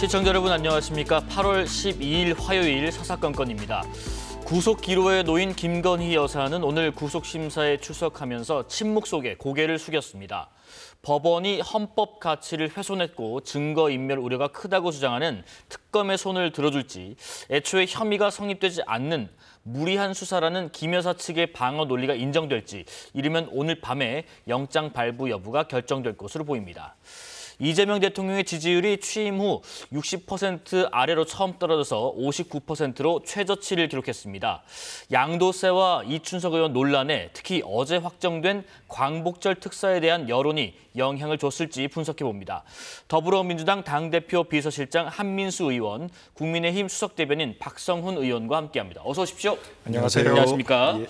시청자 여러분 안녕하십니까. 8월 12일 화요일 사사건건입니다. 구속 기로에 놓인 김건희 여사는 오늘 구속심사에 출석하면서 침묵 속에 고개를 숙였습니다. 법원이 헌법 가치를 훼손했고 증거인멸 우려가 크다고 주장하는 특검의 손을 들어줄지, 애초에 혐의가 성립되지 않는 무리한 수사라는 김 여사 측의 방어 논리가 인정될지, 이르면 오늘 밤에 영장 발부 여부가 결정될 것으로 보입니다. 이재명 대통령의 지지율이 취임 후 60% 아래로 처음 떨어져서 59%로 최저치를 기록했습니다. 양도세와 이춘석 의원 논란에 특히 어제 확정된 광복절 특사에 대한 여론이 영향을 줬을지 분석해봅니다. 더불어민주당 당대표 비서실장 한민수 의원, 국민의힘 수석대변인 박성훈 의원과 함께합니다. 어서 오십시오. 안녕하세요. 안녕하십니까. 예.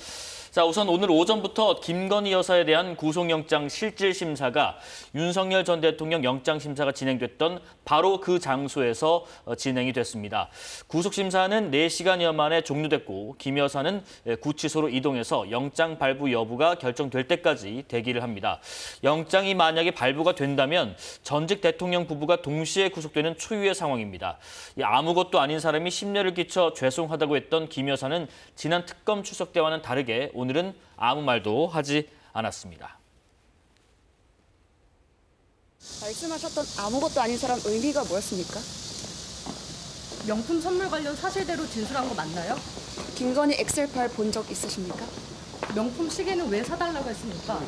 자, 우선 오늘 오전부터 김건희 여사에 대한 구속영장 실질심사가 윤석열 전 대통령 영장심사가 진행됐던 바로 그 장소에서 진행이 됐습니다. 구속심사는 4시간여 만에 종료됐고 김 여사는 구치소로 이동해서 영장 발부 여부가 결정될 때까지 대기를 합니다. 영장이 만약에 발부가 된다면 전직 대통령 부부가 동시에 구속되는 초유의 상황입니다. 아무것도 아닌 사람이 심려를 끼쳐 죄송하다고 했던 김 여사는 지난 특검 출석 때와는 다르게 오늘은 아무 말도 하지 않았습니다. 말씀하셨던 아무것도 아닌 사람 의미가 뭐였습니까? 명품 선물 관련 사실대로 진술한 거 맞나요? 김건희 엑셀 파일 본 적 있으십니까? 명품 시계는 왜 사달라고 했습니까?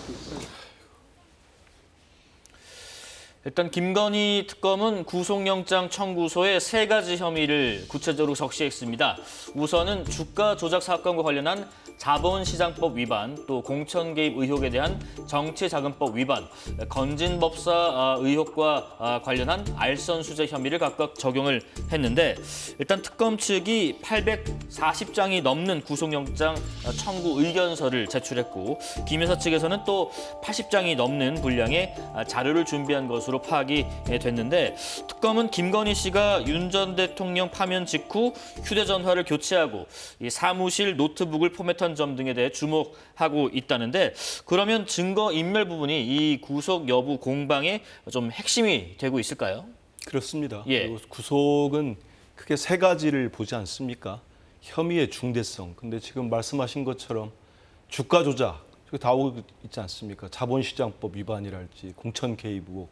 일단 김건희 특검은 구속영장 청구서에 3가지 혐의를 구체적으로 적시했습니다. 우선은 주가 조작 사건과 관련한 자본시장법 위반, 또 공천 개입 의혹에 대한 정치자금법 위반, 건진법사 의혹과 관련한 알선수재 혐의를 각각 적용을 했는데, 일단 특검 측이 840장이 넘는 구속영장 청구 의견서를 제출했고, 김 여사 측에서는 또 80장이 넘는 분량의 자료를 준비한 것으로 파악이 됐는데, 특검은 김건희 씨가 윤 전 대통령 파면 직후 휴대전화를 교체하고 이 사무실 노트북을 포맷한 점 등에 대해 주목하고 있다는데, 그러면 증거인멸 부분이 이 구속 여부 공방의 좀 핵심이 되고 있을까요? 그렇습니다. 예. 그리고 구속은 크게 3가지를 보지 않습니까? 혐의의 중대성. 근데 지금 말씀하신 것처럼 주가 조작, 다 오고 있지 않습니까? 자본시장법 위반이랄지 공천 개입 의혹,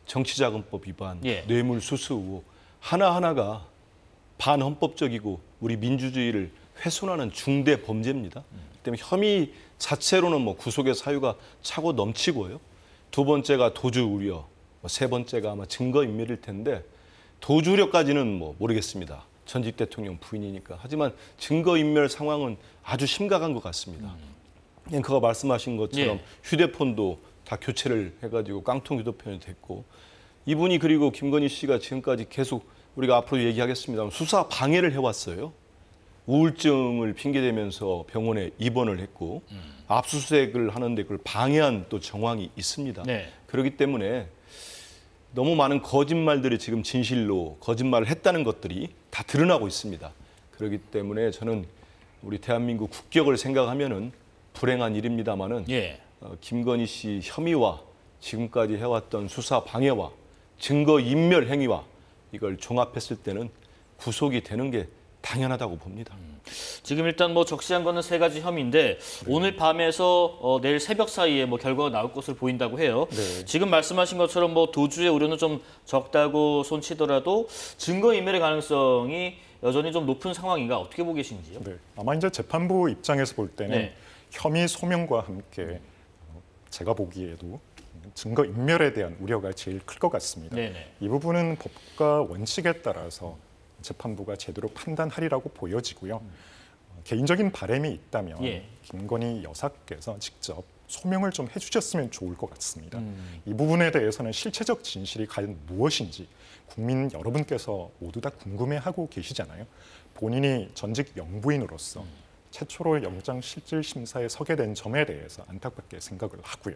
정치자금법 위반, 예. 뇌물수수 의혹, 하나하나가 반헌법적이고 우리 민주주의를 훼손하는 중대 범죄입니다. 그렇기 때문에 혐의 자체로는 뭐 구속의 사유가 차고 넘치고요. 2번째가 도주 우려, 3번째가 아마 증거인멸일 텐데, 도주 우려까지는 뭐 모르겠습니다. 전직 대통령 부인이니까. 하지만 증거인멸 상황은 아주 심각한 것 같습니다. 앵커가 말씀하신 것처럼 예. 휴대폰도 다 교체를 해가지고 깡통 휴대폰이 됐고, 이분이 그리고 김건희 씨가 지금까지 계속 우리가 앞으로 얘기하겠습니다만 수사 방해를 해왔어요. 우울증을 핑계대면서 병원에 입원을 했고 압수수색을 하는데 그걸 방해한 또 정황이 있습니다. 네. 그렇기 때문에 너무 많은 거짓말들이 지금 진실로 거짓말을 했다는 것들이 다 드러나고 있습니다. 그렇기 때문에 저는 우리 대한민국 국격을 생각하면은 불행한 일입니다만은 예. 김건희 씨 혐의와 지금까지 해왔던 수사 방해와 증거 인멸 행위와 이걸 종합했을 때는 구속이 되는 게 당연하다고 봅니다. 지금 일단 뭐 적시한 거는 3가지 혐의인데, 오늘 밤에서 내일 새벽 사이에 뭐 결과가 나올 것으로 보인다고 해요. 네. 지금 말씀하신 것처럼 뭐 도주의 우려는 좀 적다고 손치더라도 증거인멸의 가능성이 여전히 좀 높은 상황인가, 어떻게 보고 계신지요? 네, 아마 이제 재판부 입장에서 볼 때는 네. 혐의 소명과 함께 제가 보기에도 증거 인멸에 대한 우려가 제일 클 것 같습니다. 네네. 이 부분은 법과 원칙에 따라서 재판부가 제대로 판단하리라고 보여지고요. 개인적인 바람이 있다면 예. 김건희 여사께서 직접 소명을 좀 해주셨으면 좋을 것 같습니다. 이 부분에 대해서는 실체적 진실이 과연 무엇인지 국민 여러분께서 모두 다 궁금해하고 계시잖아요. 본인이 전직 영부인으로서 최초로 영장 실질 심사에 서게 된 점에 대해서 안타깝게 생각을 하고요.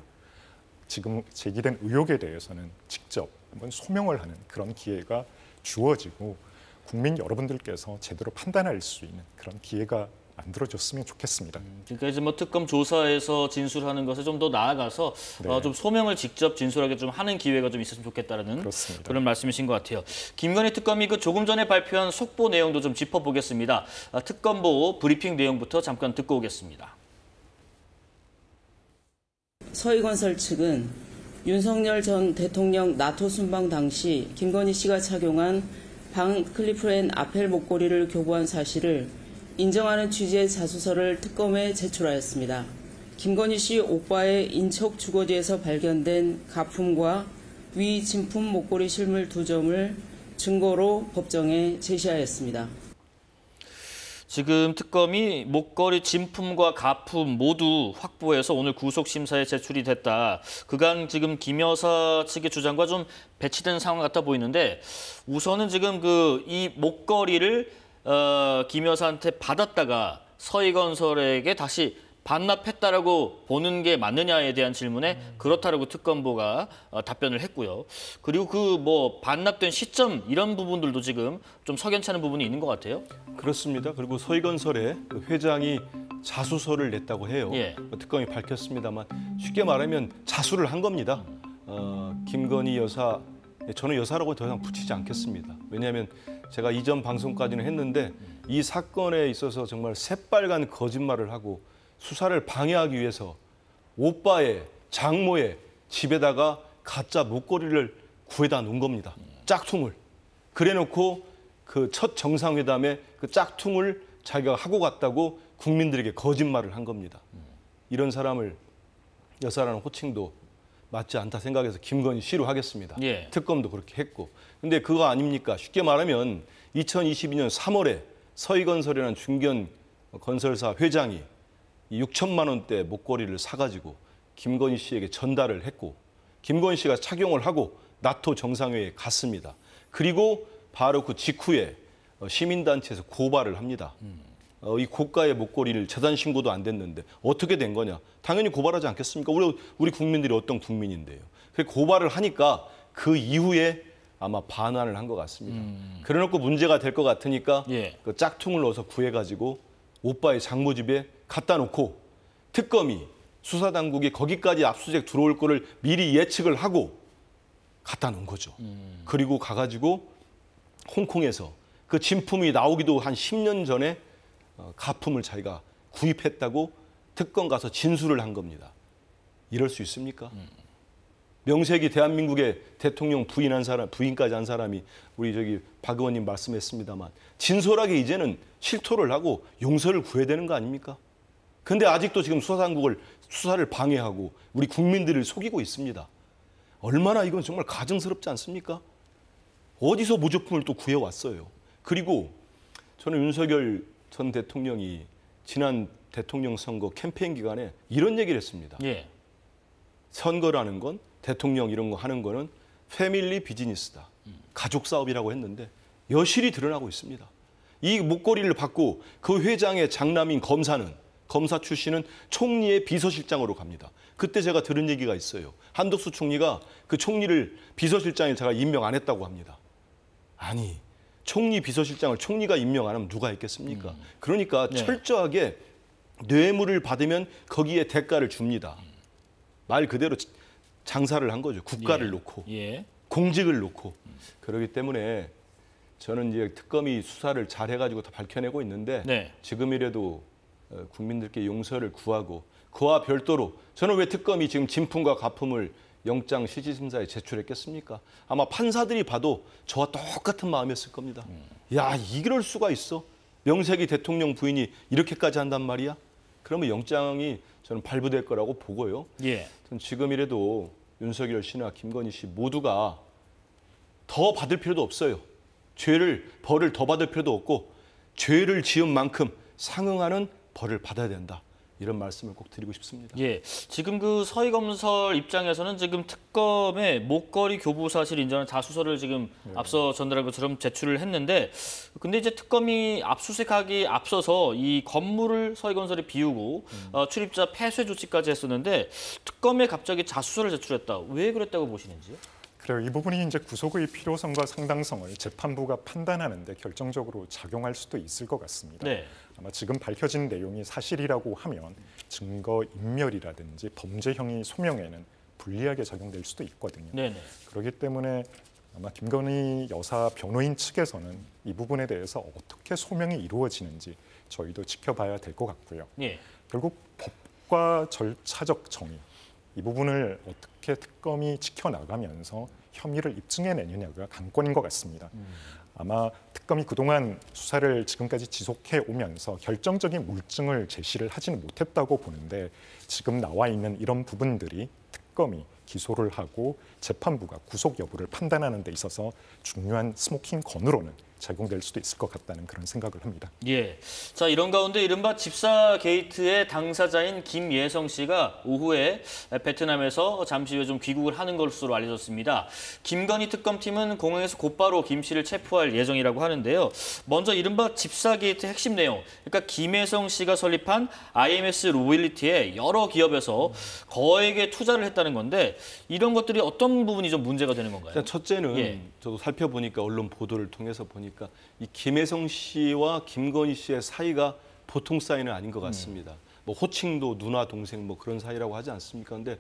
지금 제기된 의혹에 대해서는 직접 한번 소명을 하는 그런 기회가 주어지고 국민 여러분들께서 제대로 판단할 수 있는 그런 기회가 만들어줬으면 좋겠습니다. 그러니까 이제 뭐 특검 조사에서 진술하는 것에 좀 더 나아가서 네. 좀 소명을 직접 진술하게 좀 하는 기회가 좀 있었으면 좋겠다라는 그렇습니다. 그런 말씀이신 것 같아요. 김건희 특검이 그 조금 전에 발표한 속보 내용도 좀 짚어보겠습니다. 특검보 브리핑 내용부터 잠깐 듣고 오겠습니다. 서희건설 측은 윤석열 전 대통령 나토 순방 당시 김건희 씨가 착용한 방 클리프앤 아펠 목걸이를 교부한 사실을 인정하는 취지의 자수서를 특검에 제출하였습니다. 김건희 씨 오빠의 인척 주거지에서 발견된 가품과 위 진품 목걸이 실물 2점을 증거로 법정에 제시하였습니다. 지금 특검이 목걸이 진품과 가품 모두 확보해서 오늘 구속 심사에 제출이 됐다. 그간 지금 김 여사 측의 주장과 좀 배치된 상황 같아 보이는데 우선은 지금 이 목걸이를 김 여사한테 받았다가 서희건설에게 다시 반납했다라고 보는 게 맞느냐에 대한 질문에 그렇다라고 특검보가 답변을 했고요. 그리고 그 반납된 시점 이런 부분들도 지금 좀 석연찮은 부분이 있는 것 같아요. 그렇습니다. 그리고 서희건설의 그 회장이 자수서를 냈다고 해요. 예. 특검이 밝혔습니다만 쉽게 말하면 자수를 한 겁니다. 김건희 여사, 저는 여사라고 더 이상 붙이지 않겠습니다. 왜냐하면 제가 이전 방송까지는 했는데 이 사건에 있어서 정말 새빨간 거짓말을 하고 수사를 방해하기 위해서 오빠의 장모의 집에다가 가짜 목걸이를 구해다 놓은 겁니다. 짝퉁을. 그래놓고 그 첫 정상회담에 그 짝퉁을 자기가 하고 갔다고 국민들에게 거짓말을 한 겁니다. 이런 사람을 여사라는 호칭도 맞지 않다 생각해서 김건희 씨로 하겠습니다. 예. 특검도 그렇게 했고. 근데 그거 아닙니까? 쉽게 말하면 2022년 3월에 서희건설이라는 중견 건설사 회장이 6천만 원대 목걸이를 사가지고 김건희 씨에게 전달을 했고 김건희 씨가 착용을 하고 나토 정상회의에 갔습니다. 그리고 바로 그 직후에 시민단체에서 고발을 합니다. 이 고가의 목걸이를 재산 신고도 안 됐는데 어떻게 된 거냐? 당연히 고발하지 않겠습니까? 우리 국민들이 어떤 국민인데요. 그래서 고발을 하니까 그 이후에 아마 반환을 한 것 같습니다. 그래놓고 문제가 될 것 같으니까 예. 그 짝퉁을 넣어서 구해가지고 오빠의 장모 집에 갖다 놓고 특검이 수사당국이 거기까지 압수수색 들어올 거를 미리 예측을 하고 갖다 놓은 거죠. 그리고 가가지고 홍콩에서 그 진품이 나오기도 한 10년 전에 가품을 자기가 구입했다고 특검 가서 진술을 한 겁니다. 이럴 수 있습니까? 명색이 대한민국의 대통령 부인까지 한 사람이 우리 박 의원님 말씀했습니다만 진솔하게 이제는 실토를 하고 용서를 구해야 되는 거 아닙니까? 근데 아직도 지금 수사를 방해하고 우리 국민들을 속이고 있습니다. 얼마나 이건 정말 가증스럽지 않습니까? 어디서 무조품을 또 구해왔어요. 그리고 저는 윤석열 전 대통령이 지난 대통령 선거 캠페인 기간에 이런 얘기를 했습니다. 예. 선거라는 건 대통령 이런 거 하는 거는 패밀리 비즈니스다. 가족 사업이라고 했는데 여실히 드러나고 있습니다. 이 목걸이를 받고 그 회장의 장남인 검사 출신은 총리의 비서실장으로 갑니다. 그때 제가 들은 얘기가 있어요. 한덕수 총리가 그 총리를 비서실장에 제가 임명 안 했다고 합니다. 아니, 총리 비서실장을 총리가 임명 안 하면 누가 했겠습니까? 그러니까 네. 철저하게 뇌물을 받으면 거기에 대가를 줍니다. 말 그대로 장사를 한 거죠. 국가를 놓고 예. 공직을 놓고 그렇기 때문에 저는 이제 특검이 수사를 잘 해가지고 다 밝혀내고 있는데 네. 지금이라도 국민들께 용서를 구하고 그와 별도로 저는 왜 특검이 지금 진품과 가품을 영장 실질심사에 제출했겠습니까? 아마 판사들이 봐도 저와 똑같은 마음이었을 겁니다. 야, 이럴 수가 있어? 명색이 대통령 부인이 이렇게까지 한단 말이야? 그러면 영장이 저는 발부될 거라고 보고요. 예. 전 지금이라도 윤석열 씨나 김건희 씨 모두가 더 받을 필요도 없어요. 벌을 더 받을 필요도 없고 죄를 지은 만큼 상응하는 벌을 받아야 된다. 이런 말씀을 꼭 드리고 싶습니다. 예, 지금 그 서희건설 입장에서는 지금 특검의 목걸이 교부 사실 인정한 자수서를 지금 앞서 전달한 것처럼 제출을 했는데, 근데 이제 특검이 압수수색하기 앞서서 이 건물을 서희건설에 비우고 출입자 폐쇄 조치까지 했었는데 특검에 갑자기 자수서를 제출했다. 왜 그랬다고 보시는지요? 그래요. 이 부분이 이제 구속의 필요성과 상당성을 재판부가 판단하는데 결정적으로 작용할 수도 있을 것 같습니다. 네. 아마 지금 밝혀진 내용이 사실이라고 하면 증거 인멸이라든지 범죄형이 소명에는 불리하게 작용될 수도 있거든요. 네네. 그렇기 때문에 아마 김건희 여사 변호인 측에서는 이 부분에 대해서 어떻게 소명이 이루어지는지 저희도 지켜봐야 될 것 같고요. 예. 결국 법과 절차적 정의 이 부분을 어떻게 특검이 지켜나가면서 혐의를 입증해내느냐가 관건인 것 같습니다. 아마 특검이 그동안 수사를 지금까지 지속해 오면서 결정적인 물증을 제시를 하지는 못했다고 보는데 지금 나와 있는 이런 부분들이 특검이 기소를 하고 재판부가 구속 여부를 판단하는 데 있어서 중요한 스모킹 건으로는 작용될 수도 있을 것 같다는 그런 생각을 합니다. 예. 자, 이런 가운데 이른바 집사 게이트의 당사자인 김예성 씨가 오후에 베트남에서 잠시 후에 좀 귀국을 하는 것으로 알려졌습니다. 김건희 특검팀은 공항에서 곧바로 김 씨를 체포할 예정이라고 하는데요. 먼저 이른바 집사 게이트 핵심 내용, 그러니까 김예성 씨가 설립한 IMS 로빌리티의 여러 기업에서 거액의 투자를 했다는 건데 이런 것들이 어떤 부분이 좀 문제가 되는 건가요? 일단 첫째는 예. 저도 살펴보니까 언론 보도를 통해서 보니까 이 김혜성 씨와 김건희 씨의 사이가 보통 사이는 아닌 것 같습니다. 뭐 호칭도 누나 동생 뭐 그런 사이라고 하지 않습니까? 근데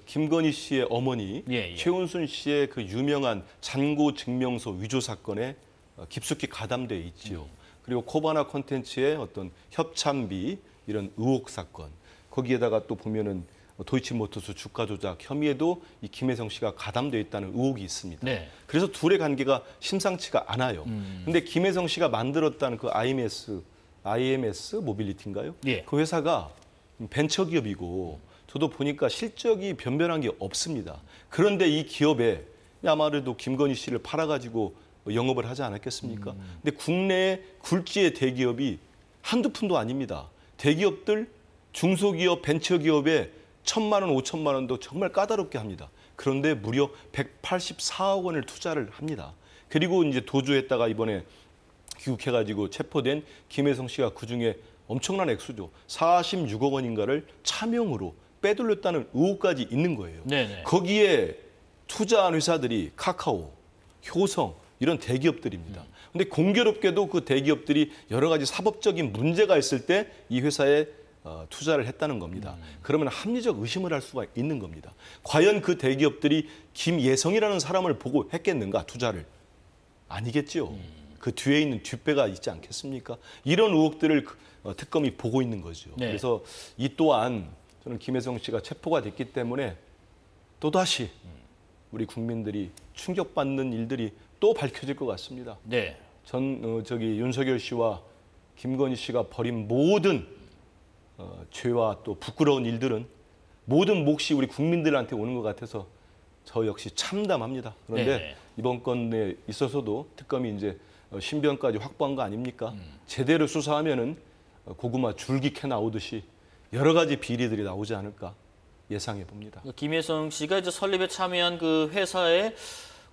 김건희 씨의 어머니 예. 최은순 씨의 그 유명한 잔고 증명서 위조 사건에 깊숙이 가담돼 있지요. 그리고 코바나 콘텐츠의 어떤 협찬비 이런 의혹 사건 거기에다가 또 보면은 도이치모터스 주가 조작 혐의에도 이 김혜성 씨가 가담되어 있다는 의혹이 있습니다. 네. 그래서 둘의 관계가 심상치가 않아요. 근데 김혜성 씨가 만들었다는 그 IMS 모빌리티인가요? 예. 그 회사가 벤처기업이고 저도 보니까 실적이 변변한 게 없습니다. 그런데 이 기업에 아마도 김건희 씨를 팔아가지고 영업을 하지 않았겠습니까? 근데 국내의 굴지의 대기업이 한두 푼도 아닙니다. 대기업들, 중소기업, 벤처기업에 1,000만 원, 5천만 원도 정말 까다롭게 합니다. 그런데 무려 184억 원을 투자를 합니다. 그리고 이제 도주했다가 이번에 귀국해가지고 체포된 김혜성 씨가 그중에 엄청난 액수죠. 46억 원인가를 차명으로 빼돌렸다는 의혹까지 있는 거예요. 네네. 거기에 투자한 회사들이 카카오, 효성 이런 대기업들입니다. 근데 공교롭게도 그 대기업들이 여러 가지 사법적인 문제가 있을 때 이 회사에 투자를 했다는 겁니다. 그러면 합리적 의심을 할 수가 있는 겁니다. 과연 그 대기업들이 김예성이라는 사람을 보고 했겠는가, 투자를? 아니겠죠. 그 뒤에 있는 뒷배가 있지 않겠습니까? 이런 의혹들을 특검이 보고 있는 거죠. 네. 그래서 이 또한 저는 김혜성 씨가 체포가 됐기 때문에 또다시 우리 국민들이 충격받는 일들이 또 밝혀질 것 같습니다. 네. 윤석열 씨와 김건희 씨가 벌인 모든 죄와 또 부끄러운 일들은 모든 몫이 우리 국민들한테 오는 것 같아서 저 역시 참담합니다. 그런데 네. 이번 건에 있어서도 특검이 이제 신변까지 확보한 거 아닙니까? 제대로 수사하면은 고구마 줄기 캐 나오듯이 여러 가지 비리들이 나오지 않을까 예상해 봅니다. 김혜성 씨가 이제 설립에 참여한 그 회사의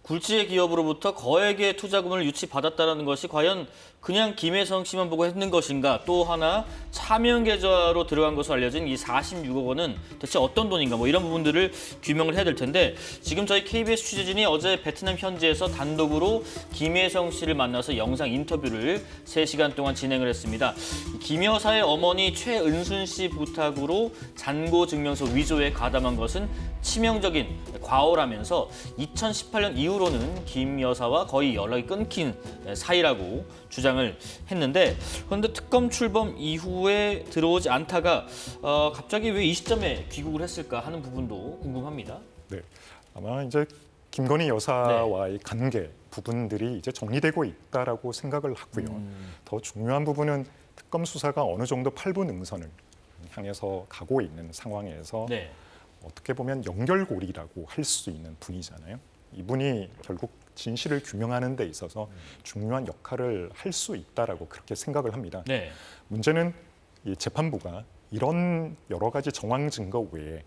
굴지의 기업으로부터 거액의 투자금을 유치받았다는 것이 과연 그냥 김혜성 씨만 보고 했는 것인가? 또 하나 차명 계좌로 들어간 것으로 알려진 이 46억 원은 대체 어떤 돈인가? 뭐 이런 부분들을 규명을 해야 될 텐데 지금 저희 KBS 취재진이 어제 베트남 현지에서 단독으로 김혜성 씨를 만나서 영상 인터뷰를 3시간 동안 진행을 했습니다. 김 여사의 어머니 최은순 씨 부탁으로 잔고 증명서 위조에 가담한 것은 치명적인 과오라면서 2018년 이후로는 김 여사와 거의 연락이 끊긴 사이라고 주장을 했는데 그런데 특검 출범 이후에 들어오지 않다가 갑자기 왜 이 시점에 귀국을 했을까 하는 부분도 궁금합니다. 네, 아마 이제 김건희 여사와의 관계 부분들이 이제 정리되고 있다라고 생각을 하고요. 더 중요한 부분은 특검 수사가 어느 정도 팔분응선을 향해서 가고 있는 상황에서 네. 어떻게 보면 연결고리라고 할 수 있는 분이잖아요. 이분이 결국 진실을 규명하는 데 있어서 중요한 역할을 할 수 있다라고 그렇게 생각을 합니다. 네. 문제는 이 재판부가 이런 여러 가지 정황 증거 외에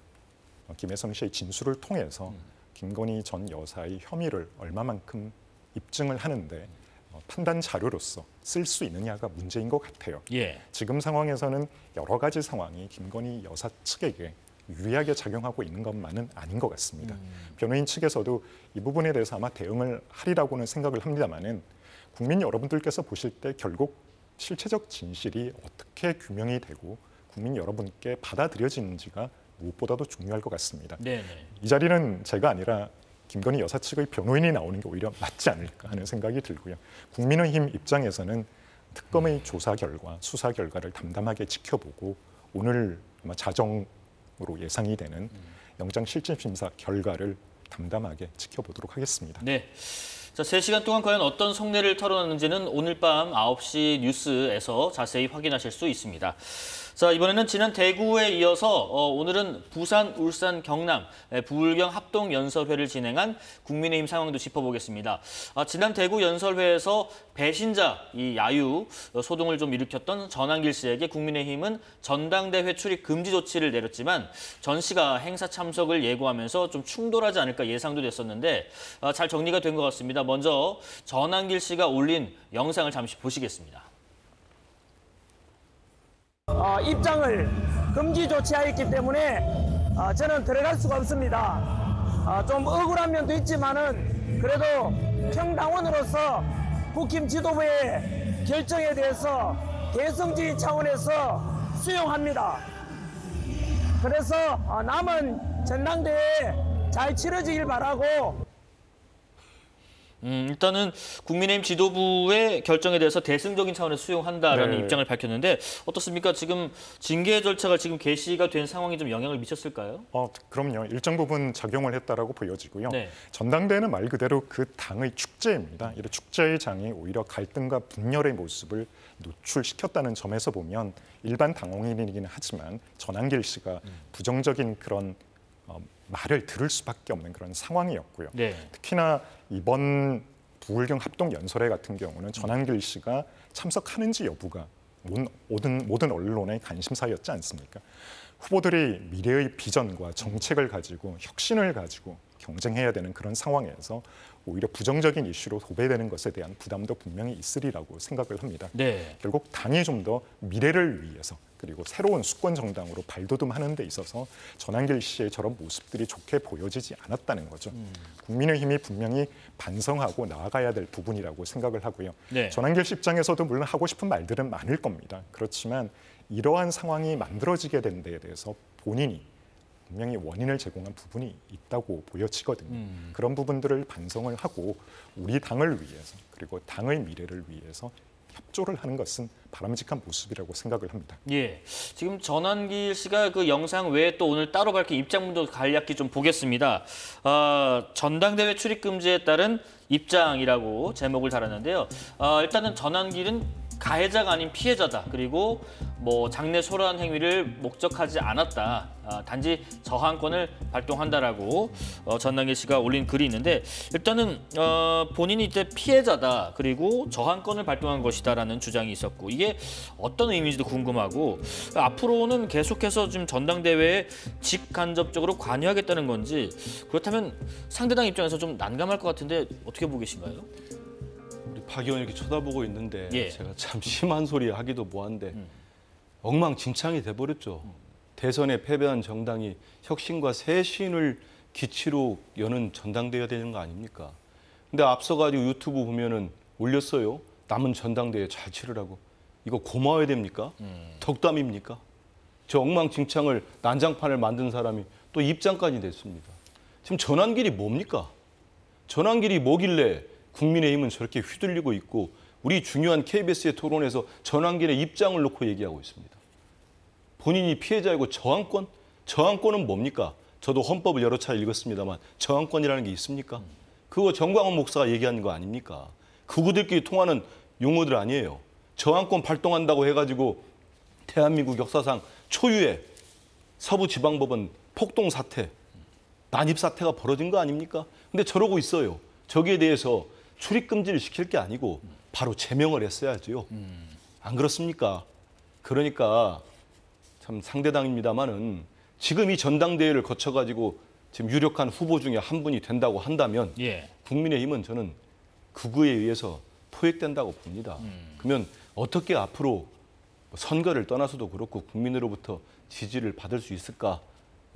김혜성 씨의 진술을 통해서 김건희 전 여사의 혐의를 얼마만큼 입증을 하는데 판단 자료로서 쓸 수 있느냐가 문제인 것 같아요. 예. 지금 상황에서는 여러 가지 상황이 김건희 여사 측에게 유리하게 작용하고 있는 것만은 아닌 것 같습니다. 변호인 측에서도 이 부분에 대해서 아마 대응을 하리라고는 생각을 합니다만은 국민 여러분들께서 보실 때 결국 실체적 진실이 어떻게 규명이 되고 국민 여러분께 받아들여지는지가 무엇보다도 중요할 것 같습니다. 네네. 이 자리는 제가 아니라 김건희 여사 측의 변호인이 나오는 게 오히려 맞지 않을까 하는 생각이 들고요. 국민의힘 입장에서는 특검의 조사 결과, 수사 결과를 담담하게 지켜보고 오늘 아마 자정으로 예상이 되는 영장실질심사 결과를 담담하게 지켜보도록 하겠습니다. 네. 자, 3시간 동안 과연 어떤 속내를 털어놨는지는 오늘 밤 9시 뉴스에서 자세히 확인하실 수 있습니다. 자, 이번에는 지난 대구에 이어서 오늘은 부산, 울산, 경남 부울경 합동연설회를 진행한 국민의힘 상황도 짚어보겠습니다. 지난 대구 연설회에서 배신자, 이 야유 소동을 좀 일으켰던 전한길 씨에게 국민의힘은 전당대회 출입 금지 조치를 내렸지만 전 씨가 행사 참석을 예고하면서 좀 충돌하지 않을까 예상도 됐었는데 잘 정리가 된 것 같습니다. 먼저 전한길 씨가 올린 영상을 잠시 보시겠습니다. 입장을 금지 조치하였기 때문에 저는 들어갈 수가 없습니다. 좀 억울한 면도 있지만은 그래도 평당원으로서 국힘 지도부의 결정에 대해서 대승주의 차원에서 수용합니다. 그래서 남은 전당대회 잘 치러지길 바라고 일단은 국민의힘 지도부의 결정에 대해서 대승적인 차원에서 수용한다라는 네. 입장을 밝혔는데 어떻습니까? 지금 징계 절차가 지금 개시가 된 상황이 좀 영향을 미쳤을까요? 그럼요. 일정 부분 작용을 했다라고 보여지고요. 네. 전당대회는 말 그대로 그 당의 축제입니다. 이런 축제의 장이 오히려 갈등과 분열의 모습을 노출시켰다는 점에서 보면 일반 당원인이긴 하지만 전한길 씨가 부정적인 그런 말을 들을 수밖에 없는 그런 상황이었고요. 네. 특히나 이번 부울경 합동연설회 같은 경우는 전한길 씨가 참석하는지 여부가 모든 언론의 관심사였지 않습니까? 후보들이 미래의 비전과 정책을 가지고 혁신을 가지고 경쟁해야 되는 그런 상황에서 오히려 부정적인 이슈로 도배되는 것에 대한 부담도 분명히 있으리라고 생각을 합니다. 네. 결국 당이 좀 더 미래를 위해서 그리고 새로운 수권 정당으로 발돋움하는 데 있어서 전한길 씨의 저런 모습들이 좋게 보여지지 않았다는 거죠. 국민의힘이 분명히 반성하고 나아가야 될 부분이라고 생각을 하고요. 네. 전한길 씨 입장에서도 물론 하고 싶은 말들은 많을 겁니다. 그렇지만 이러한 상황이 만들어지게 된 데에 대해서 본인이 분명히 원인을 제공한 부분이 있다고 보여지거든요. 그런 부분들을 반성을 하고 우리 당을 위해서 그리고 당의 미래를 위해서 협조를 하는 것은 바람직한 모습이라고 생각을 합니다. 예, 지금 전한길 씨가 그 영상 외에 또 오늘 따로 밝힌 입장문도 간략히 좀 보겠습니다. 전당대회 출입 금지에 따른 입장이라고 제목을 달았는데요. 일단은 전한길은 가해자가 아닌 피해자다. 그리고 뭐 장래 소란 행위를 목적하지 않았다. 단지 저항권을 발동한다라고 전한길 씨가 올린 글이 있는데 일단은 본인이 이때 피해자다. 그리고 저항권을 발동한 것이다라는 주장이 있었고 이게 어떤 의미인지도 궁금하고 앞으로는 계속해서 지금 전당대회에 직간접적으로 관여하겠다는 건지 그렇다면 상대당 입장에서 좀 난감할 것 같은데 어떻게 보고 계신가요? 우리 박 의원 이렇게 쳐다보고 있는데 예. 제가 참 심한 소리 하기도 뭐한데 엉망진창이 돼버렸죠. 대선에 패배한 정당이 혁신과 쇄신을 기치로 여는 전당대회가 되는 거 아닙니까? 근데 앞서가지고 유튜브 보면은 올렸어요. 남은 전당대회 잘 치르라고. 이거 고마워야 됩니까? 덕담입니까? 저 엉망진창을 난장판을 만든 사람이 또 입장까지 냈습니다. 지금 전한길이 뭡니까? 전한길이 뭐길래 국민의힘은 저렇게 휘둘리고 있고 우리 중요한 KBS의 토론에서 전한길의 입장을 놓고 얘기하고 있습니다. 본인이 피해자이고 저항권? 저항권은 뭡니까? 저도 헌법을 여러 차례 읽었습니다만 저항권이라는 게 있습니까? 그거 정광훈 목사가 얘기하는 거 아닙니까? 그구들끼리 통하는 용어들 아니에요. 저항권 발동한다고 해가지고 대한민국 역사상 초유의 서부지방법원 폭동 사태, 난입 사태가 벌어진 거 아닙니까? 근데 저러고 있어요. 저기에 대해서 출입 금지를 시킬 게 아니고 바로 제명을 했어야죠. 안 그렇습니까? 그러니까 참 상대당입니다만은 지금 이 전당대회를 거쳐가지고 지금 유력한 후보 중에 한 분이 된다고 한다면 예. 국민의힘은 저는 극우에 의해서 포획된다고 봅니다. 그러면 어떻게 앞으로 선거를 떠나서도 그렇고 국민으로부터 지지를 받을 수 있을까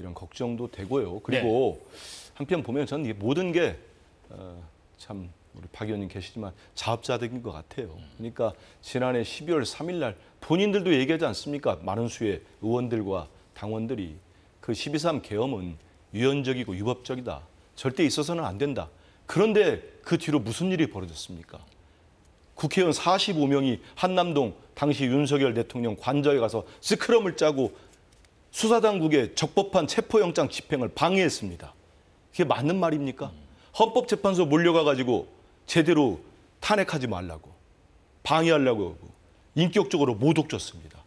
이런 걱정도 되고요. 그리고 한편 보면 저는 이 모든 게 참 우리 박 의원님 계시지만 자업자득인 것 같아요. 그러니까 지난해 12월 3일 날 본인들도 얘기하지 않습니까? 많은 수의 의원들과 당원들이 그 12.3 계엄은 유연적이고 유법적이다. 절대 있어서는 안 된다. 그런데 그 뒤로 무슨 일이 벌어졌습니까? 국회의원 45명이 한남동 당시 윤석열 대통령 관저에 가서 스크럼을 짜고 수사당국의 적법한 체포영장 집행을 방해했습니다. 그게 맞는 말입니까? 헌법재판소 몰려가가지고 제대로 탄핵하지 말라고, 방해하려고 하고 인격적으로 모독 줬습니다.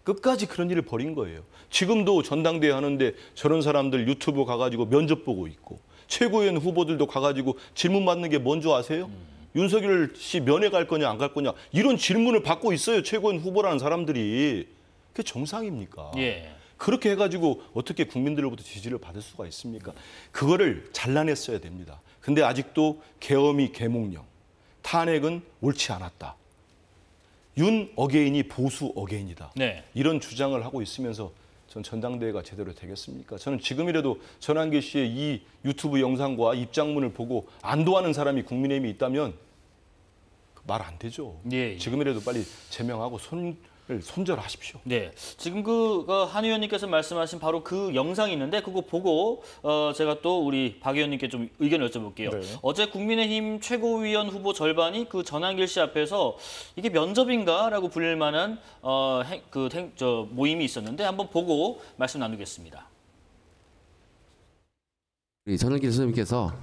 끝까지 그런 일을 벌인 거예요. 지금도 전당대회 하는데 저런 사람들 유튜브 가가지고 면접 보고 있고 최고위원 후보들도 가가지고 질문 받는 게 뭔지 아세요? 윤석열 씨 면회 갈 거냐 안 갈 거냐 이런 질문을 받고 있어요. 최고위원 후보라는 사람들이. 그게 정상입니까? 예. 그렇게 해가지고 어떻게 국민들로부터 지지를 받을 수가 있습니까? 그거를 잘라냈어야 됩니다. 근데 아직도 계엄이 계몽령, 탄핵은 옳지 않았다. 윤 어게인이 보수 어게인이다. 네. 이런 주장을 하고 있으면서 전 전당대회가 제대로 되겠습니까? 저는 지금이라도 전한길 씨의 이 유튜브 영상과 입장문을 보고 안도하는 사람이 국민의힘에 있다면 말 안 되죠. 예. 지금이라도 빨리 제명하고 손절하십시오. 네, 지금 한 의원님께서 말씀하신 바로 그 영상이 있는데 그거 보고 제가 또 우리 박 의원님께 좀 의견을 여쭤볼게요. 네. 어제 국민의힘 최고위원 후보 절반이 그 전한길 씨 앞에서 이게 면접인가라고 불릴 만한 모임이 있었는데 한번 보고 말씀 나누겠습니다. 전한길 선생님께서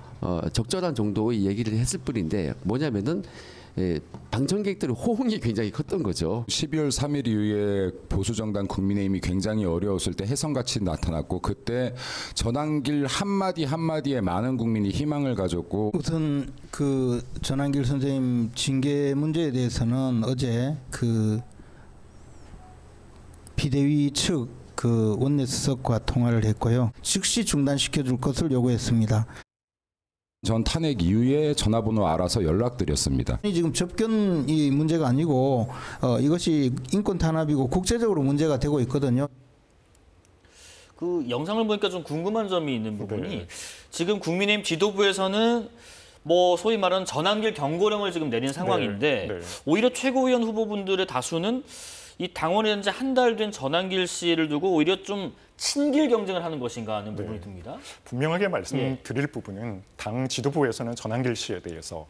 적절한 정도의 얘기를 했을 뿐인데 뭐냐면은 방청객들의 호응이 굉장히 컸던 거죠. 12월 3일 이후에 보수정당 국민의힘이 굉장히 어려웠을 때 혜성같이 나타났고 그때 전한길 한마디 한마디에 많은 국민이 희망을 가졌고 우선 그 전한길 선생님 징계 문제에 대해서는 어제 그 비대위 측 그 원내수석과 통화를 했고요. 즉시 중단시켜 줄 것을 요구했습니다. 전 탄핵 이후에 전화번호 알아서 연락드렸습니다. 지금 접견이 문제가 아니고 이것이 인권 탄압이고 국제적으로 문제가 되고 있거든요. 그 영상을 보니까 좀 궁금한 점이 있는 부분이 네. 지금 국민의힘 지도부에서는 뭐 소위 말하는 전한길 경고령을 지금 내린 상황인데 네. 오히려 최고위원 후보분들의 다수는 이 당원이 지 한 달 된 전한길 씨를 두고 오히려 좀 친길 경쟁을 하는 것인가 하는 부분이 듭니다. 분명하게 말씀드릴 부분은 당 지도부에서는 전한길 씨에 대해서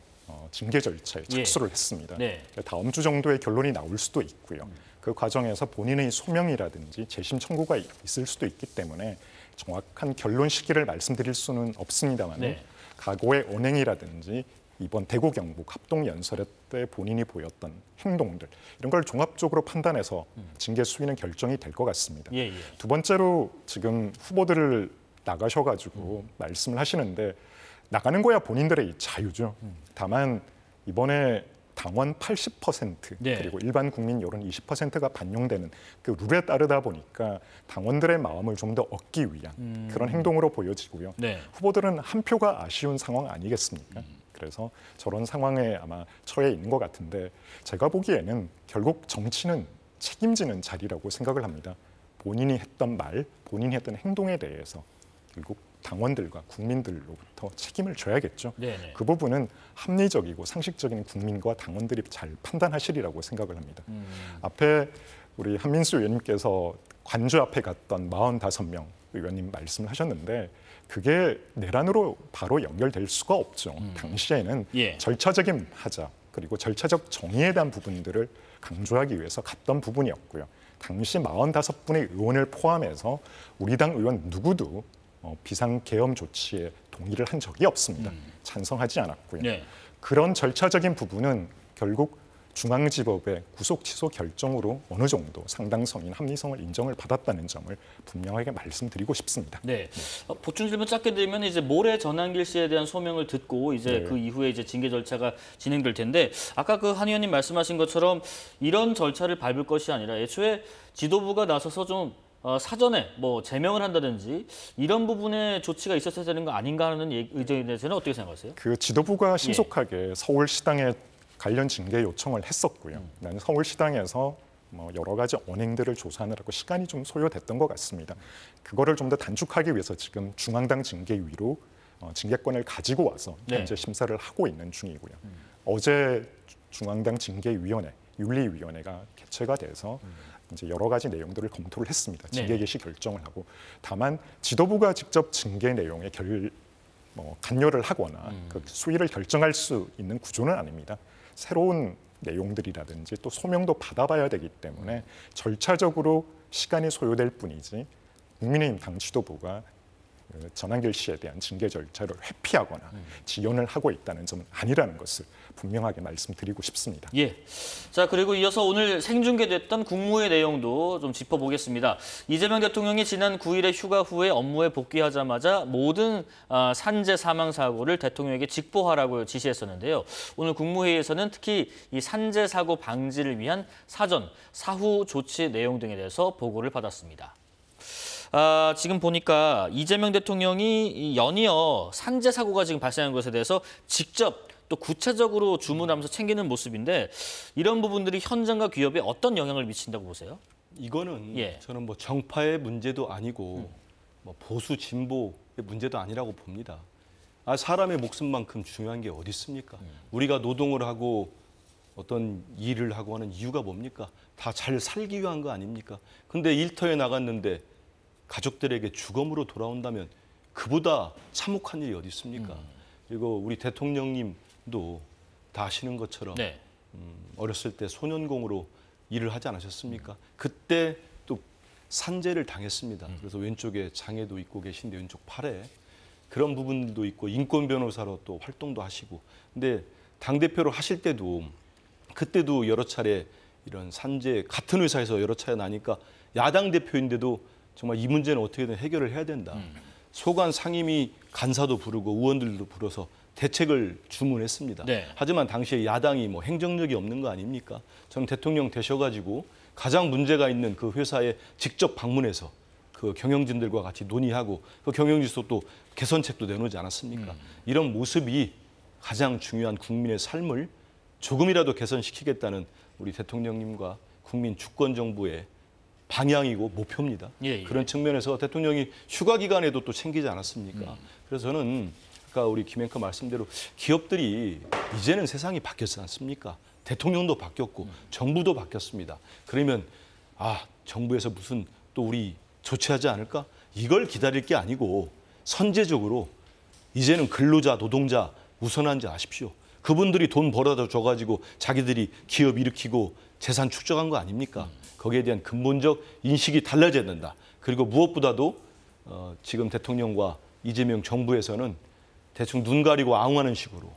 징계 절차에 착수를 했습니다. 네. 다음 주 정도의 결론이 나올 수도 있고요. 그 과정에서 본인의 소명이라든지 재심 청구가 있을 수도 있기 때문에 정확한 결론 시기를 말씀드릴 수는 없습니다만 각오의 언행이라든지 이번 대구 경북 합동 연설 때 본인이 보였던 행동들 이런 걸 종합적으로 판단해서 징계 수위는 결정이 될 것 같습니다. 두 번째로 지금 후보들을 나가셔가지고 말씀을 하시는데 나가는 거야 본인들의 자유죠. 다만 이번에 당원 80% 그리고 일반 국민 여론 20%가 반영되는 그 룰에 따르다 보니까 당원들의 마음을 좀 더 얻기 위한 그런 행동으로 보여지고요. 후보들은 한 표가 아쉬운 상황 아니겠습니까? 그래서 저런 상황에 아마 처해 있는 것 같은데 제가 보기에는 결국 정치는 책임지는 자리라고 생각을 합니다. 본인이 했던 말, 본인이 했던 행동에 대해서 결국 당원들과 국민들로부터 책임을 져야겠죠. 그 부분은 합리적이고 상식적인 국민과 당원들이 잘 판단하시리라고 생각을 합니다. 앞에 우리 한민수 의원님께서 관저 앞에 갔던 45명 의원님 말씀을 하셨는데 그게 내란으로 바로 연결될 수가 없죠. 당시에는 절차적인 하자 그리고 절차적 정의에 대한 부분들을 강조하기 위해서 갔던 부분이었고요. 당시 45분의 의원을 포함해서 우리 당 의원 누구도 비상계엄 조치에 동의를 한 적이 없습니다. 찬성하지 않았고요. 그런 절차적인 부분은 결국 중앙지법의 구속 취소 결정으로 어느 정도 상당성인 합리성을 인정을 받았다는 점을 분명하게 말씀드리고 싶습니다. 보충 질문 짧게 드리면 이제 모레 전한길 씨에 대한 소명을 듣고 이제 그 이후에 이제 징계 절차가 진행될 텐데 아까 그 한 의원님 말씀하신 것처럼 이런 절차를 밟을 것이 아니라 애초에 지도부가 나서서 좀 사전에 뭐 제명을 한다든지 이런 부분에 조치가 있었어야 되는 거 아닌가 하는 의견에 대해서는 어떻게 생각하세요? 그 지도부가 신속하게 서울시당에 관련 징계 요청을 했었고요. 서울시당에서 여러 가지 언행들을 조사하느라고 시간이 좀 소요됐던 것 같습니다. 그거를 좀 더 단축하기 위해서 지금 중앙당 징계위로 징계권을 가지고 와서 현재 심사를 하고 있는 중이고요. 어제 중앙당 징계위원회, 윤리위원회가 개최가 돼서 이제 여러 가지 내용들을 검토를 했습니다. 징계 개시 결정을 하고, 다만 지도부가 직접 징계 내용에 간여를 하거나 그 수위를 결정할 수 있는 구조는 아닙니다. 새로운 내용들이라든지 또 소명도 받아봐야 되기 때문에 절차적으로 시간이 소요될 뿐이지 국민의힘 당 지도부가 전한길 씨에 대한 징계 절차를 회피하거나 지연을 하고 있다는 점은 아니라는 것을 분명하게 말씀드리고 싶습니다. 예. 자, 그리고 이어서 오늘 생중계됐던 국무회 내용도 좀 짚어보겠습니다. 이재명 대통령이 지난 9일에 휴가 후에 업무에 복귀하자마자 모든 산재 사망 사고를 대통령에게 직보하라고 지시했었는데요. 오늘 국무회의에서는 특히 이 산재 사고 방지를 위한 사전, 사후 조치 내용 등에 대해서 보고를 받았습니다. 지금 보니까 이재명 대통령이 연이어 산재 사고가 지금 발생한 것에 대해서 직접 또 구체적으로 주문하면서 챙기는 모습인데, 이런 부분들이 현장과 기업에 어떤 영향을 미친다고 보세요? 이거는 저는 뭐 정파의 문제도 아니고 뭐 보수 진보의 문제도 아니라고 봅니다. 사람의 목숨만큼 중요한 게 어디 있습니까? 우리가 노동을 하고 어떤 일을 하고 하는 이유가 뭡니까? 다 잘 살기 위한 거 아닙니까? 근데 일터에 나갔는데 가족들에게 주검으로 돌아온다면 그보다 참혹한 일이 어디 있습니까? 그리고 우리 대통령님도 다 아시는 것처럼 어렸을 때 소년공으로 일을 하지 않으셨습니까? 그때 또 산재를 당했습니다. 그래서 왼쪽에 장애도 있고 계신데 왼쪽 팔에 그런 부분도 있고 인권 변호사로 또 활동도 하시고, 근데 당대표로 하실 때도 그때도 여러 차례 이런 산재 같은 회사에서 여러 차례 나니까 야당 대표인데도 정말 이 문제는 어떻게든 해결을 해야 된다. 소관 상임위 간사도 부르고 의원들도 불러서 대책을 주문했습니다. 하지만 당시에 야당이 뭐 행정력이 없는 거 아닙니까? 저는 대통령 되셔가지고 가장 문제가 있는 그 회사에 직접 방문해서 그 경영진들과 같이 논의하고 그 경영지수 또 개선책도 내놓지 않았습니까? 이런 모습이 가장 중요한 국민의 삶을 조금이라도 개선시키겠다는 우리 대통령님과 국민 주권 정부의 방향이고 목표입니다. 그런 측면에서 대통령이 휴가 기간에도 또 챙기지 않았습니까? 그래서 저는 아까 우리 김 앵커 말씀대로 기업들이 이제는 세상이 바뀌었지 않습니까? 대통령도 바뀌었고 정부도 바뀌었습니다. 그러면 정부에서 무슨 또 우리 조치하지 않을까? 이걸 기다릴 게 아니고 선제적으로 이제는 근로자, 노동자 우선한지 아십시오. 그분들이 돈 벌어다 줘가지고 자기들이 기업 일으키고 재산 축적한 거 아닙니까? 거기에 대한 근본적 인식이 달라져야 된다. 그리고 무엇보다도 지금 대통령과 이재명 정부에서는 대충 눈 가리고 아웅하는 식으로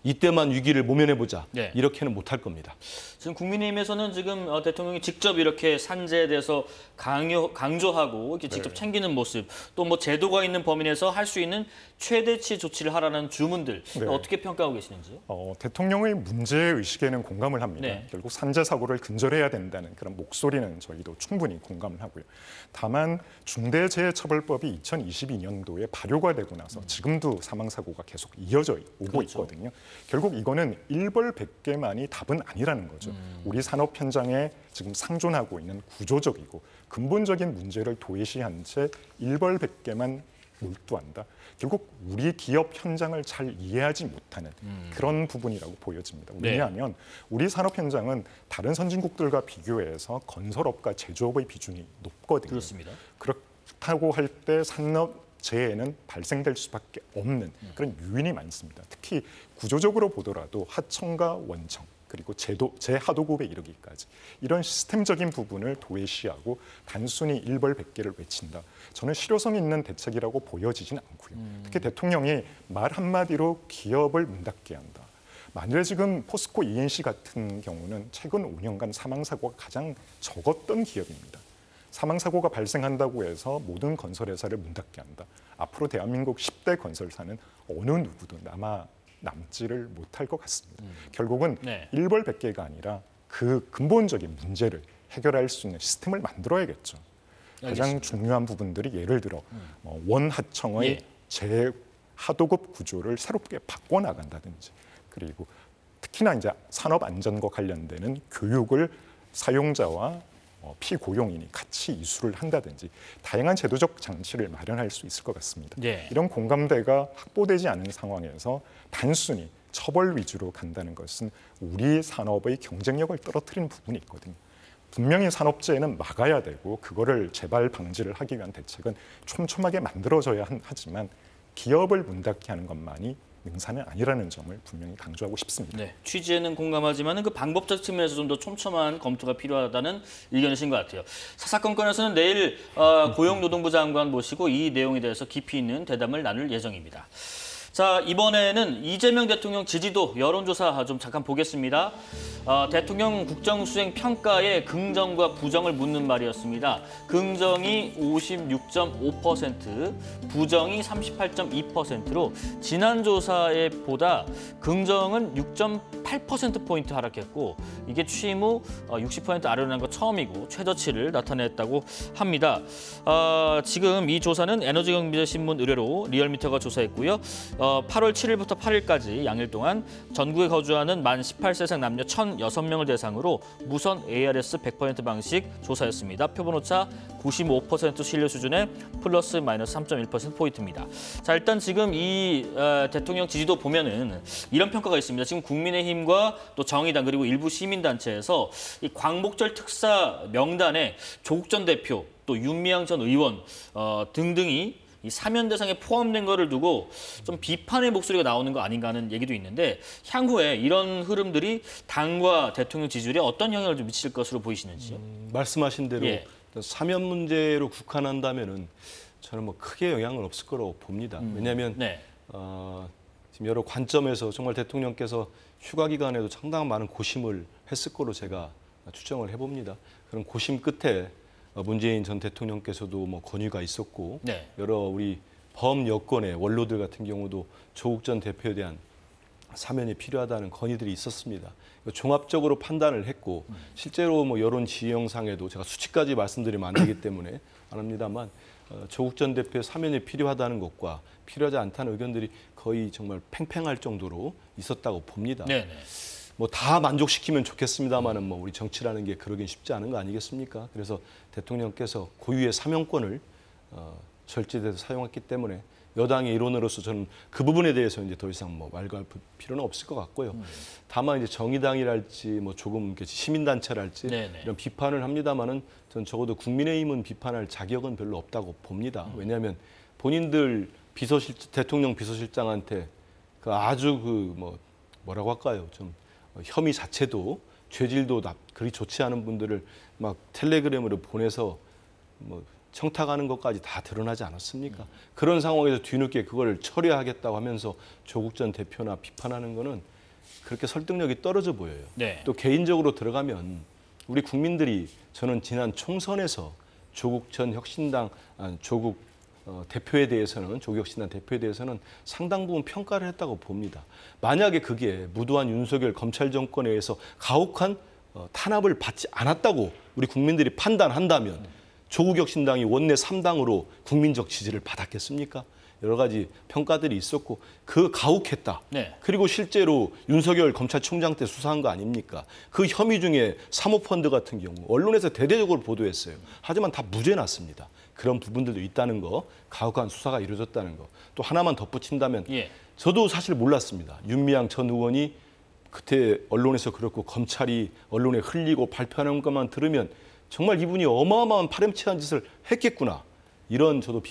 이때만 위기를 모면해보자. 이렇게는 못할 겁니다. 지금 국민의힘에서는 지금 대통령이 직접 이렇게 산재에 대해서 강조하고 이렇게 직접 챙기는 모습, 또 뭐 제도가 있는 범위 내에서 할 수 있는 최대치 조치를 하라는 주문들 어떻게 평가하고 계시는지요? 대통령의 문제의식에는 공감을 합니다. 결국 산재 사고를 근절해야 된다는 그런 목소리는 저희도 충분히 공감을 하고요. 다만 중대재해처벌법이 2022년도에 발효가 되고 나서 지금도 사망사고가 계속 이어져 오고 있거든요. 결국 이거는 일벌백계만이 답은 아니라는 거죠. 우리 산업 현장에 지금 상존하고 있는 구조적이고 근본적인 문제를 도외시한 채 일벌백계만 몰두한다. 결국 우리 기업 현장을 잘 이해하지 못하는 그런 부분이라고 보여집니다. 왜냐하면 우리 산업 현장은 다른 선진국들과 비교해서 건설업과 제조업의 비중이 높거든요. 그렇습니다. 그렇다고 할 때 산업 재해는 발생될 수밖에 없는 그런 요인이 많습니다. 특히 구조적으로 보더라도 하청과 원청 그리고 재하도급에 이르기까지 이런 시스템적인 부분을 도외시하고 단순히 일벌백계를 외친다. 저는 실효성 있는 대책이라고 보여지진 않고요. 특히 대통령이 말 한마디로 기업을 문 닫게 한다. 만일에 지금 포스코 ENC 같은 경우는 최근 5년간 사망사고가 가장 적었던 기업입니다. 사망사고가 발생한다고 해서 모든 건설회사를 문 닫게 한다. 앞으로 대한민국 10대 건설사는 어느 누구도 남지를 못할 것 같습니다. 결국은 일벌백계가 아니라 그 근본적인 문제를 해결할 수 있는 시스템을 만들어야겠죠. 가장 중요한 부분들이 예를 들어 원하청의 재하도급 구조를 새롭게 바꿔나간다든지, 그리고 특히나 이제 산업 안전과 관련되는 교육을 사용자와 피고용인이 같이 이수를 한다든지 다양한 제도적 장치를 마련할 수 있을 것 같습니다. 네. 이런 공감대가 확보되지 않은 상황에서 단순히 처벌 위주로 간다는 것은 우리 산업의 경쟁력을 떨어뜨리는 부분이 있거든요. 분명히 산업재해는 막아야 되고 그거를 재발 방지를 하기 위한 대책은 촘촘하게 만들어져야 하지만 기업을 문 닫게 하는 것만이 능사는 아니라는 점을 분명히 강조하고 싶습니다. 네, 취지에는 공감하지만 그 방법적 측면에서 좀 더 촘촘한 검토가 필요하다는 의견이신 것 같아요. 사사건건에서는 내일 고용노동부 장관 모시고 이 내용에 대해서 깊이 있는 대담을 나눌 예정입니다. 자, 이번에는 이재명 대통령 지지도 여론조사 좀 잠깐 보겠습니다. 대통령 국정수행 평가에 긍정과 부정을 묻는 말이었습니다. 긍정이 56.5%, 부정이 38.2%로 지난 조사에 보다 긍정은 6.8%포인트 하락했고 이게 취임 후 60% 아래로 난 거 처음이고 최저치를 나타냈다고 합니다. 지금 이 조사는 에너지경제신문 의뢰로 리얼미터가 조사했고요. 8월 7일부터 8일까지 양일 동안 전국에 거주하는 만 18세 이상 남녀 1,006명을 대상으로 무선 ARS 100% 방식 조사였습니다. 표본오차 95% 신뢰 수준의 플러스 마이너스 3.1%포인트입니다. 자, 일단 지금 이 대통령 지지도 보면은 이런 평가가 있습니다. 지금 국민의힘과 또 정의당 그리고 일부 시민단체에서 이 광복절 특사 명단에 조국 전 대표 또 윤미향 전 의원 등등이 이 사면 대상에 포함된 거를 두고 좀 비판의 목소리가 나오는 거 아닌가 하는 얘기도 있는데 향후에 이런 흐름들이 당과 대통령 지지율에 어떤 영향을 좀 미칠 것으로 보이시는지요? 말씀하신 대로 예. 사면 문제로 국한한다면은 저는 뭐 크게 영향은 없을 거라고 봅니다. 왜냐하면 네. 지금 여러 관점에서 정말 대통령께서 휴가 기간에도 상당한 많은 고심을 했을 거로 제가 추정을 해봅니다. 그런 고심 끝에 문재인 전 대통령께서도 뭐 권유가 있었고 네. 여러 우리 범여권의 원로들 같은 경우도 조국 전 대표에 대한 사면이 필요하다는 건의들이 있었습니다. 종합적으로 판단을 했고 실제로 뭐 여론 지형상에도 제가 수치까지 말씀드리면 안 되기 때문에 안 합니다만 조국 전 대표의 사면이 필요하다는 것과 필요하지 않다는 의견들이 거의 정말 팽팽할 정도로 있었다고 봅니다. 네. 뭐 다 만족시키면 좋겠습니다만은 뭐 우리 정치라는 게 그러긴 쉽지 않은 거 아니겠습니까? 그래서 대통령께서 고유의 사면권을 절제돼서 사용했기 때문에 여당의 일원으로서 저는 그 부분에 대해서 이제 더 이상 뭐 말할 필요는 없을 것 같고요. 다만 이제 정의당이랄지 뭐 조금 시민단체랄지 이런 비판을 합니다만은 저는 적어도 국민의힘은 비판할 자격은 별로 없다고 봅니다. 왜냐하면 본인들 대통령 비서실장한테 그 아주 뭐라고 할까요? 좀 혐의 자체도 죄질도 그리 좋지 않은 분들을 막 텔레그램으로 보내서 뭐 청탁하는 것까지 다 드러나지 않았습니까? 그런 상황에서 뒤늦게 그걸 처리하겠다고 하면서 조국 전 대표나 비판하는 거는 그렇게 설득력이 떨어져 보여요. 네. 또 개인적으로 들어가면 우리 국민들이 저는 지난 총선에서 조국 대표에 대해서는 조국혁신당 대표에 대해서는 상당 부분 평가를 했다고 봅니다. 만약에 그게 무도한 윤석열 검찰 정권에 의해서 가혹한 탄압을 받지 않았다고 우리 국민들이 판단한다면 조국혁신당이 원내 3당으로 국민적 지지를 받았겠습니까? 여러 가지 평가들이 있었고 그 가혹했다. 네. 그리고 실제로 윤석열 검찰총장 때 수사한 거 아닙니까? 그 혐의 중에 사모펀드 같은 경우 언론에서 대대적으로 보도했어요. 하지만 다 무죄 났습니다. 그런 부분들도 있다는 거, 가혹한 수사가 이루어졌다는 거. 또 하나만 덧붙인다면 저도 사실 몰랐습니다. 윤미향 전 의원이 그때 언론에서 그렇고 검찰이 언론에 흘리고 발표하는 것만 들으면 정말 이분이 어마어마한 파렴치한 짓을 했겠구나. 이런 저도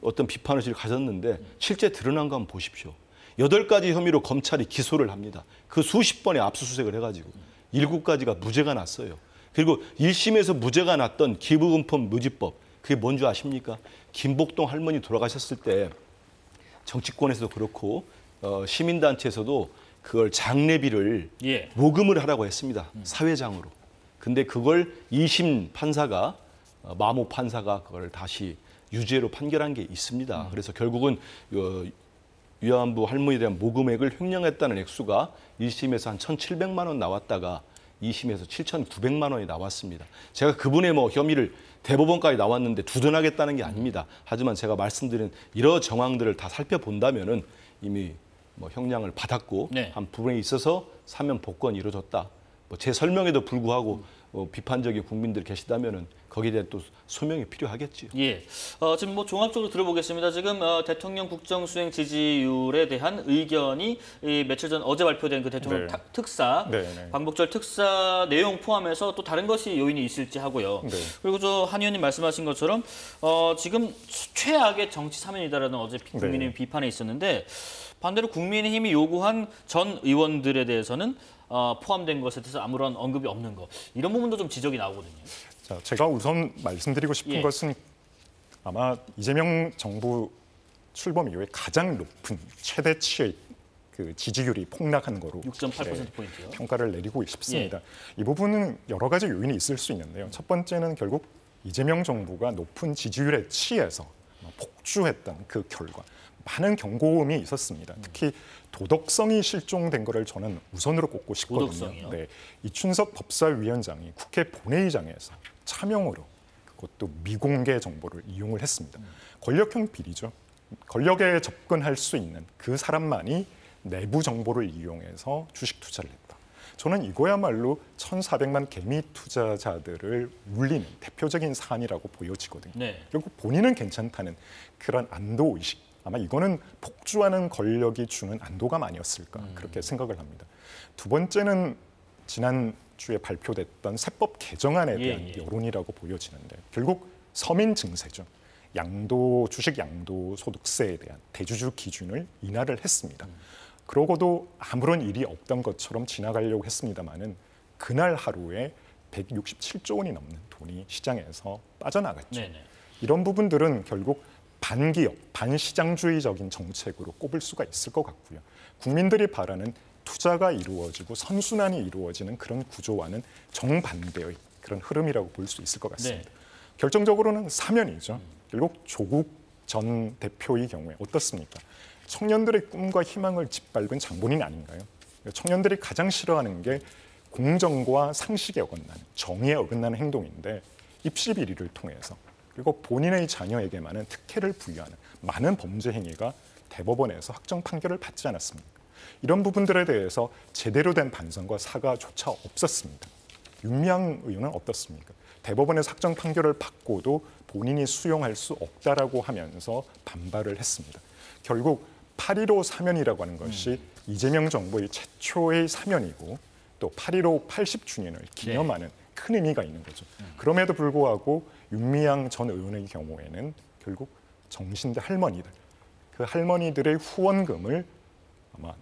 어떤 비판의식을 가졌는데 실제 드러난 거 한번 보십시오. 8가지 혐의로 검찰이 기소를 합니다. 그 수십 번의 압수수색을 해가지고 7가지가 무죄가 났어요. 그리고 1심에서 무죄가 났던 기부금품 무지법, 그게 뭔지 아십니까? 김복동 할머니 돌아가셨을 때 정치권에서도 그렇고 시민단체에서도 그걸 장례비를 모금을 하라고 했습니다. 사회장으로. 근데 그걸 2심 판사가 마모 판사가 그걸 다시 유죄로 판결한 게 있습니다. 그래서 결국은 위안부 할머니에 대한 모금액을 횡령했다는 액수가 1심에서 한 1,700만 원 나왔다가 2심에서 7,900만 원이 나왔습니다. 제가 그분의 혐의를 대법원까지 나왔는데 두둔하겠다는 게 아닙니다. 하지만 제가 말씀드린 이러 정황들을 다 살펴본다면은 이미 형량을 받았고 한 부분에 있어서 사면 복권이 이루어졌다. 뭐 제 설명에도 불구하고 비판적인 국민들 계시다면은 거기에 대한 또 소명이 필요하겠지요. 예. 지금 뭐 종합적으로 들어보겠습니다. 지금 대통령 국정수행 지지율에 대한 의견이 며칠 전 어제 발표된 그 대통령 네. 특사, 네. 광복절 특사 내용 포함해서 또 다른 것이 요인이 있을지 하고요. 네. 그리고 한 의원님 말씀하신 것처럼 지금 최악의 정치 사면이다라는 어제 국민의힘 비판에 있었는데 반대로 국민의힘이 요구한 전 의원들에 대해서는 포함된 것에 대해서 아무런 언급이 없는 거. 이런 부분도 좀 지적이 나오거든요. 자, 제가 우선 말씀드리고 싶은 예. 것은 아마 이재명 정부 출범 이후에 가장 높은 최대치의 그 지지율이 폭락한 거로 6.8%포인트요. 평가를 내리고 싶습니다. 이 부분은 여러 가지 요인이 있을 수 있는데요. 첫 번째는 결국 이재명 정부가 높은 지지율에 취해서 폭주했던 그 결과 많은 경고음이 있었습니다. 특히 도덕성이 실종된 것을 저는 우선으로 꼽고 싶거든요. 도덕성이요? 네, 이춘석 법사위원장이 국회 본회의장에서 차명으로 그것도 미공개 정보를 이용을 했습니다. 권력형 비리죠. 권력에 접근할 수 있는 그 사람만이 내부 정보를 이용해서 주식 투자를 했다. 저는 이거야말로 1,400만 개미 투자자들을 울리는 대표적인 사안이라고 보여지거든요. 네. 결국 본인은 괜찮다는 그런 안도 의식. 아마 이거는 폭주하는 권력이 주는 안도감 아니었을까 그렇게 생각을 합니다. 두 번째는 지난주에 발표됐던 세법 개정안에 대한 여론이라고 보여지는데 결국 서민 증세죠. 주식 양도 소득세에 대한 대주주 기준을 인하를 했습니다. 그러고도 아무런 일이 없던 것처럼 지나가려고 했습니다마는 그날 하루에 167조 원이 넘는 돈이 시장에서 빠져나갔죠. 네네. 이런 부분들은 결국 반기업, 반시장주의적인 정책으로 꼽을 수가 있을 것 같고요. 국민들이 바라는 투자가 이루어지고 선순환이 이루어지는 그런 구조와는 정반대의 그런 흐름이라고 볼 수 있을 것 같습니다. 네. 결정적으로는 사면이죠. 결국 조국 전 대표의 경우에 어떻습니까? 청년들의 꿈과 희망을 짓밟은 장본인 아닌가요? 청년들이 가장 싫어하는 게 공정과 상식에 어긋나는, 정의에 어긋나는 행동인데 입시 비리를 통해서 그리고 본인의 자녀에게만은 특혜를 부여하는 많은 범죄 행위가 대법원에서 확정 판결을 받지 않았습니까? 이런 부분들에 대해서 제대로 된 반성과 사과조차 없었습니다. 윤미향 의원은 어떻습니까? 대법원에서 확정 판결을 받고도 본인이 수용할 수 없다라고 하면서 반발을 했습니다. 결국 8.15 사면이라고 하는 것이 이재명 정부의 최초의 사면이고 또 8.15 80주년을 기념하는 큰 의미가 있는 거죠. 그럼에도 불구하고 윤미향 전 의원의 경우에는 결국 정신대 할머니들, 그 할머니들의 후원금을 아마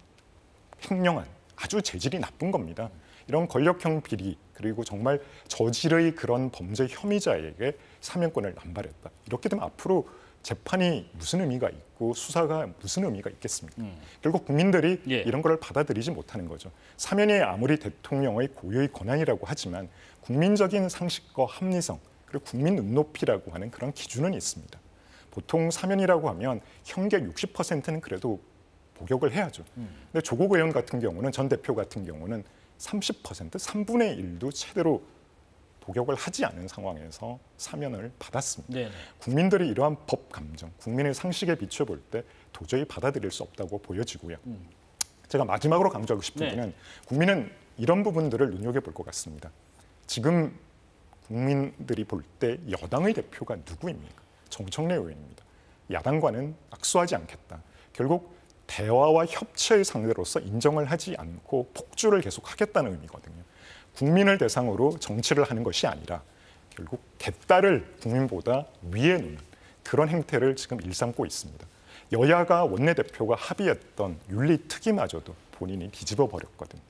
횡령한 아주 재질이 나쁜 겁니다. 이런 권력형 비리 그리고 정말 저질의 그런 범죄 혐의자에게 사면권을 남발했다. 이렇게 되면 앞으로 재판이 무슨 의미가 있고 수사가 무슨 의미가 있겠습니까? 결국 국민들이 이런 걸 받아들이지 못하는 거죠. 사면이 아무리 대통령의 고유의 권한이라고 하지만 국민적인 상식과 합리성 그리고 국민 눈높이라고 하는 그런 기준은 있습니다. 보통 사면이라고 하면 형객 60%는 그래도 복역을 해야죠. 근데 조국 의원 같은 경우는 전 대표 같은 경우는 30%, 3분의 1도 제대로 복역을 하지 않은 상황에서 사면을 받았습니다. 네네. 국민들이 이러한 법 감정, 국민의 상식에 비춰볼 때 도저히 받아들일 수 없다고 보여지고요. 제가 마지막으로 강조하고 싶은 거는 국민은 이런 부분들을 눈여겨볼 것 같습니다. 지금 국민들이 볼 때 여당의 대표가 누구입니까? 정청래 의원입니다. 야당과는 악수하지 않겠다. 결국 대화와 협치의 상대로서 인정을 하지 않고 폭주를 계속하겠다는 의미거든요. 국민을 대상으로 정치를 하는 것이 아니라 결국 개딸을 국민보다 위에 놓는 그런 행태를 지금 일삼고 있습니다. 여야가 원내대표가 합의했던 윤리특위마저도 본인이 뒤집어 버렸거든요.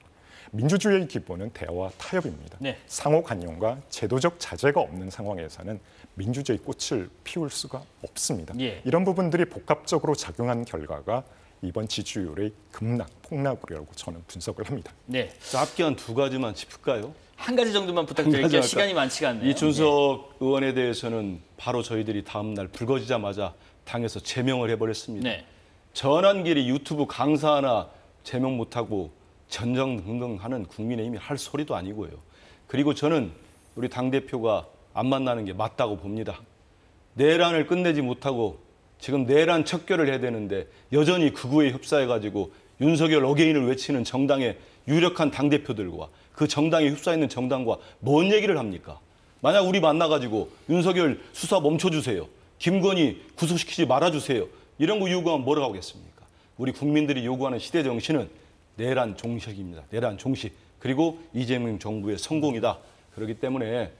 민주주의의 기본은 대화와 타협입니다. 상호 간용과 제도적 자제가 없는 상황에서는 민주주의 꽃을 피울 수가 없습니다. 이런 부분들이 복합적으로 작용한 결과가 이번 지지율의 급락, 폭락이라고 저는 분석을 합니다. 네. 짧게 한 두 가지만 짚을까요? 한 가지 정도만 부탁드릴게요. 시간이 많지가 않네요. 이준석 의원에 대해서는 바로 저희들이 다음 날 불거지자마자 당에서 제명을 해버렸습니다. 전환길이 유튜브 강사 하나 제명 못하고 전전긍긍하는 국민의힘이 할 소리도 아니고요. 그리고 저는 우리 당대표가 안 만나는 게 맞다고 봅니다. 내란을 끝내지 못하고 지금 내란 척결을 해야 되는데 여전히 극우에 흡사해가지고 윤석열 어게인을 외치는 정당의 유력한 당대표들과 그 정당에 휩싸여 있는 정당과 뭔 얘기를 합니까? 만약 우리 만나가지고 윤석열 수사 멈춰주세요. 김건희 구속시키지 말아주세요. 이런 거 요구하면 뭐라고 하겠습니까? 우리 국민들이 요구하는 시대 정신은 내란 종식입니다. 내란 종식. 그리고 이재명 정부의 성공이다. 그렇기 때문에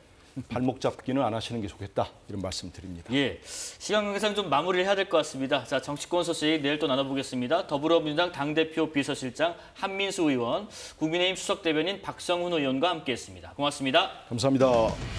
발목 잡기는 안 하시는 게 좋겠다. 이런 말씀 드립니다. 예, 시간 관계상 좀 마무리를 해야 될 것 같습니다. 자, 정치권 소식 내일 또 나눠보겠습니다. 더불어민주당 당대표 비서실장 한민수 의원, 국민의힘 수석대변인 박성훈 의원과 함께했습니다. 고맙습니다. 감사합니다.